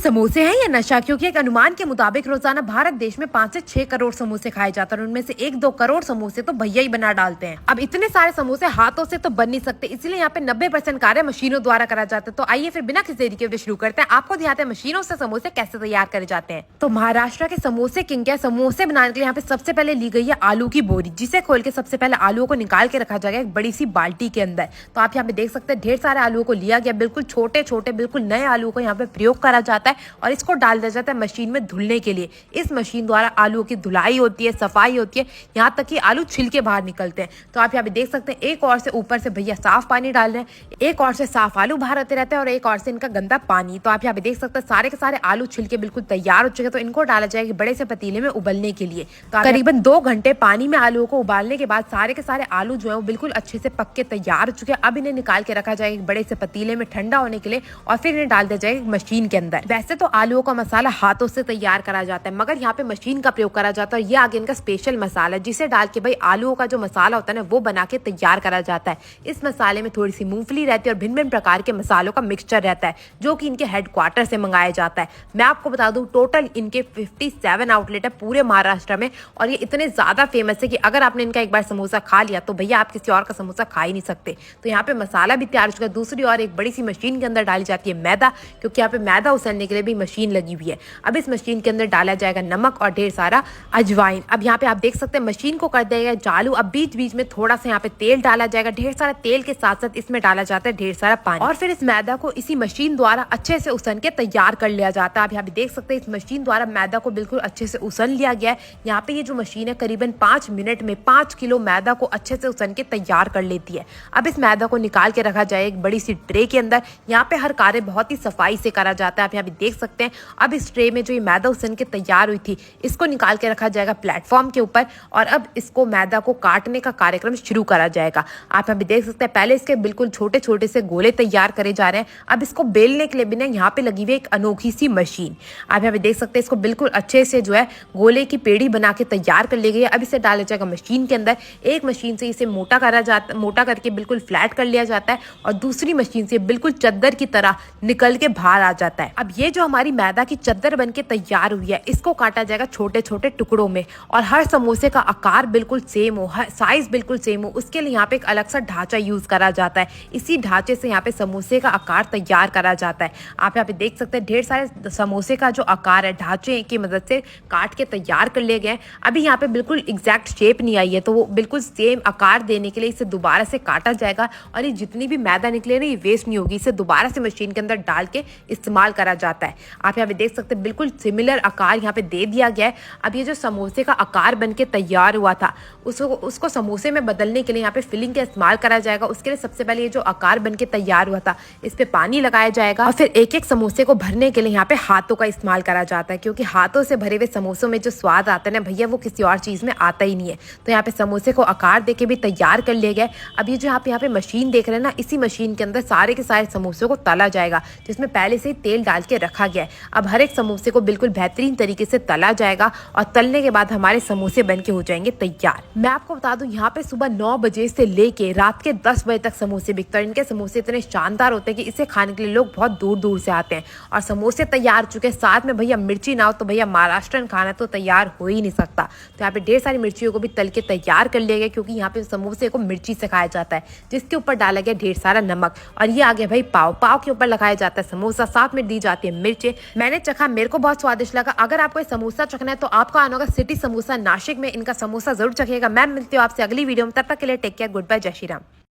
समोसे हैं या नशा? क्योंकि एक अनुमान के मुताबिक रोजाना भारत देश में 5 से 6 करोड़ समोसे खाए जाते हैं और उनमें से 1-2 करोड़ समोसे तो भैया ही बना डालते हैं। अब इतने सारे समोसे हाथों से तो बन नहीं सकते, इसलिए यहाँ पे 90% कार्य मशीनों द्वारा करा जाता है। तो आइए फिर बिना किसी देरी के शुरू करते हैं। आपको दिखाते हैं मशीनों से समोसे कैसे तैयार करे जाते हैं। तो महाराष्ट्र के समोसे किंग के समोसे बनाने के लिए यहाँ पे सबसे पहले ली गई है आलू की बोरी, जिसे खोल के सबसे पहले आलूओं को निकाल के रखा जाएगा एक बड़ी सी बाल्टी के अंदर। तो आप यहाँ पे देख सकते हैं ढेर सारे आलूओं को लिया गया, बिल्कुल छोटे छोटे बिल्कुल नए आलू को यहाँ पे प्रयोग करा जाता है और इसको डाल दिया जाता है मशीन में धुलने के लिए। इस मशीन द्वारा आलू की धुलाई होती है, सफाई होती है, यहाँ तक कि आलू छिलके बाहर निकलते हैं। तो आप यहाँ पे देख सकते हैं एक और से ऊपर से भैया साफ पानी डाल रहे हैं, एक और से साफ आलू बाहर आते रहते हैं और एक और से इनका गंदा पानी। तो आप यहाँ पे देख सकते हैं सारे के सारे आलू छिलके बिल्कुल तैयार हो चुके हैं। तो इनको डाला जाएगा बड़े से पतीले में उबलने के लिए। तो करीबन 2 घंटे पानी में आलू को उबालने के बाद सारे के सारे आलू जो है वो बिल्कुल अच्छे से पक के तैयार हो चुके हैं। अब इन्हें निकाल के रखा जाएगा एक बड़े से पतीले में ठंडा होने के लिए और फिर इन्हें डाल दिया जाएगा मशीन के अंदर। वैसे तो आलूओं का मसाला हाथों से तैयार करा जाता है, मगर यहाँ पे मशीन का प्रयोग करा जाता है और ये आगे इनका स्पेशल मसाला है, जिसे डाल के भाई आलूओं का जो मसाला होता है ना वो बना के तैयार करा जाता है। इस मसाले में थोड़ी सी मूंगफली रहती है और भिन्न भिन्न प्रकार के मसालों का मिक्सचर रहता है, जो कि इनके हेडक्वार्टर से मंगाया जाता है। मैं आपको बता दूं टोटल इनके 57 आउटलेट है पूरे महाराष्ट्र में और ये इतने ज्यादा फेमस है कि अगर आपने इनका एक बार समोसा खा लिया तो भैया आप किसी और का समोसा खा ही नहीं सकते। तो यहाँ पे मसाला भी तैयार हो चुका है। दूसरी और एक बड़ी सी मशीन के अंदर डाली जाती है मैदा, क्योंकि यहाँ पे मैदा उछलने के लिए भी मशीन लगी हुई है। अब इस मशीन के अंदर डाला जाएगा नमक और ढेर सारा अजवाइन। अब यहाँ पे आप देख सकते हैं मशीन को कर देगा चालू। अब बीच बीच में थोड़ा सा यहाँ पे तेल डाला जाएगा, ढेर सारा तेल के साथ साथ इसमें डाला जाता है ढेर सारा पानी और फिर इस मैदा को इसी मशीन द्वारा अच्छे से उसन के तैयार कर लिया जाता है। आप यहाँ पे देख सकते हैं इस मशीन द्वारा मैदा को बिल्कुल अच्छे से उसन लिया गया है। यहाँ पे ये जो मशीन है करीबन 5 मिनट में 5 किलो मैदा को अच्छे से उसन के तैयार कर लेती है। अब इस मैदा को निकाल के रखा जाए एक बड़ी सी ट्रे के अंदर। यहाँ पे हर कार्य बहुत ही सफाई से करा जाता है। आप यहाँ पे देख सकते हैं अब इस ट्रे में जो ये मैदा उसन के तैयार हुई थी इसको निकाल के रखा जाएगा प्लेटफॉर्म के ऊपर और अब इसको मैदा को काटने का कार्यक्रम शुरू करा जाएगा। आप यहाँ पे देख सकते हैं पहले इसके बिल्कुल छोटे छोटे से गोले तैयार करे जा रहे हैं। अब इसको बेलने के लिए भी ना यहाँ पे लगी हुई एक अनोखी सी मशीन। आप यहाँ पे देख सकते हैं इसको बिल्कुल अच्छे से जो है गोले की पेड़ी बना के तैयार कर ली गई है। अब इसे डाला जाएगा मशीन के अंदर। एक मशीन से इसे मोटा करके बिल्कुल फ्लैट कर लिया जाता है और दूसरी मशीन से बिल्कुल चद्दर की तरह निकल के बाहर आ जाता है। अब ये जो हमारी मैदा की चद्दर बन के तैयार हुई है इसको काटा जाएगा छोटे छोटे टुकड़ों में और हर समोसे का आकार बिल्कुल सेम हो, साइज बिल्कुल सेम हो, उसके लिए यहाँ पे एक अलग सा ढांचा यूज करा जाता है। इसी ढांचे से यहाँ पे समोसे का आकार तैयार करा जाता है। आप यहाँ पे देख सकते हैं ढेर सारे समोसे का जो आकार है ढांचे की मदद से काट के तैयार कर लिए गए। अभी यहाँ पे बिल्कुल एग्जैक्ट शेप नहीं आई है, तो वो बिल्कुल सेम आकार देने के लिए इसे दोबारा से काटा जाएगा और ये जितनी भी मैदा निकले ना ये वेस्ट नहीं होगी, इसे दोबारा से मशीन के अंदर डाल के इस्तेमाल करा जाता है। आप यहाँ पे देख सकते हैं बिल्कुल सिमिलर आकार यहाँ पे दे दिया गया है। अब ये जो समोसे का आकार बन के तैयार हुआ था उसको समोसे में बदलने के लिए यहाँ पे फिलिंग का इस्तेमाल करा जाएगा। उसके लिए सबसे पहले ये जो आकार बन के तैयार हुआ था इस पे पानी लगाया जाएगा और फिर एक एक समोसे को भरने के लिए यहाँ पे हाथों का इस्तेमाल करा जाता है, क्योंकि हाथों से भरे हुए समोसों में जो स्वाद आता है ना भैया वो किसी और चीज में आता ही नहीं है। तो यहाँ पे समोसे को आकार दे के भी तैयार कर लिया गया। अब ये जो यहाँ पे मशीन देख रहे हैं ना, इसी मशीन के अंदर सारे के सारे समोसे को तला जाएगा, जिसमें पहले से ही तेल डाल के रखा गया है। अब हर एक समोसे को बिल्कुल बेहतरीन तरीके से तला जाएगा और तलने के बाद हमारे समोसे बन के हो जाएंगे तैयार। मैं आपको बता दूं यहाँ पे सुबह 9 बजे से लेके रात के 10 बजे तक समोसे बिकते हैं। इनके समोसे इतने शानदार होते हैं कि इसे खाने के लिए लोग बहुत दूर दूर से आते हैं और समोसे तैयार चुके हैं। साथ में भैया मिर्ची ना हो तो भैया महाराष्ट्रन खाना तो तैयार हो ही नहीं सकता। तो यहाँ पे ढेर सारी मिर्चियों को भी तल के तैयार कर लिया गया, क्योंकि यहाँ पे समोसे को मिर्ची से खाया जाता है, जिसके ऊपर डाला गया ढेर सारा नमक। और ये आ गया भाई पाव के ऊपर लगाया जाता है समोसा, साथ में दी जाती है मिर्चें। मैंने चखा, मेरे को बहुत स्वादिष्ट लगा। अगर आपको समोसा चखना है तो आपको आना होगा सिटी समोसा नासिक में। इनका समोसा जरूर चखेगा। मैं मिलती हूँ आपसे अगली वीडियो में, तब तक के लिए टेक केयर, गुड बाय, जय श्री राम।